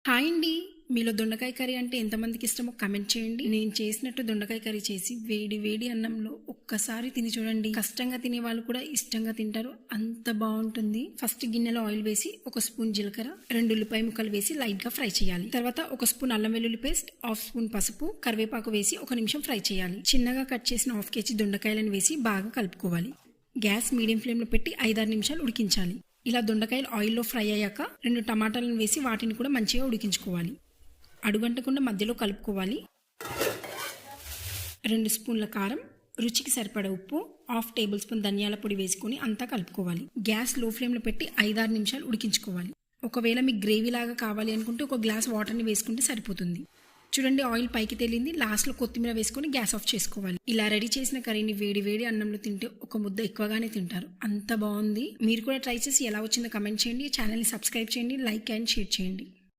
Hi అండి. మీలో దొండకాయ కర్రీ అంటే ఎంతమందికి ఇష్టమో కమెంట్ చేయండి. నేను చేసినట్టు దొండకాయ కర్రీ చేసి వేడి వేడి అన్నంలో ఒక్కసారి తిని చూడండి. కష్టంగా తినే వాళ్ళు కూడా ఇష్టంగా తింటారు. అంత బాగుంటుంది. ఫస్ట్ గిన్నెలో ఆయిల్ వేసి 1 స్పూన్ జీలకర్ర, 2 ఉల్లిపాయ ముక్కలు వేసి లైట్ గా ఫ్రై చేయాలి. తర్వాత 1 స్పూన్ అల్లం వెల్లుల్లి పేస్ట్, 1/2 స్పూన్ పసుపు, కరివేపాకు వేసి 1 నిమిషం ఫ్రై చేయాలి. చిన్నగా కట్ చేసిన 1/2 కేజీ దొండకాయలను వేసి బాగా కలుపుకోవాలి. గ్యాస్ మీడియం ఫ్లేమ్ లో పెట్టి 5-6 నిమిషాలు ఉడికించాలి. ఇలా దొండకాయలు ఆయిల్లో ఫ్రై అయ్యాక 2 టమాటాలను వేసి వాటిని కూడా మంచిగా ఉడికించుకోవాలి. అడుగంటకుండా మధ్యలో కలుపుకోవాలి. 2 స్పూన్ల కారం, రుచికి సరిపడా ఉప్పు, 1/2 టేబుల్ స్పూన్ ధనియాల పొడి వేసుకొని అంతా కలుపుకోవాలి. గ్యాస్ లో ఫ్లేమ్లో పెట్టి 5-6 నిమిషాలు ఉడికించుకోవాలి. ఒకవేళ మీకు గ్రేవీ లాగా కావాలి అనుకుంటే 1 గ్లాస్ వాటర్ని వేసుకుంటే సరిపోతుంది. చూడండి, ఆయిల్ పైకి తేలింది. లాస్ట్లో కొత్తిమీర వేసుకొని గ్యాస్ ఆఫ్ చేసుకోవాలి. ఇలా రెడీ చేసిన కర్రీని వేడి వేడి అన్నంలో తింటే ఒక ముద్ద ఎక్కువగానే తింటారు. అంత బాగుంది. మీరు కూడా ట్రై చేసి ఎలా వచ్చిందో కమెంట్ చేయండి. ఛానల్ని సబ్స్క్రైబ్ చేయండి, లైక్ అండ్ షేర్ చేయండి.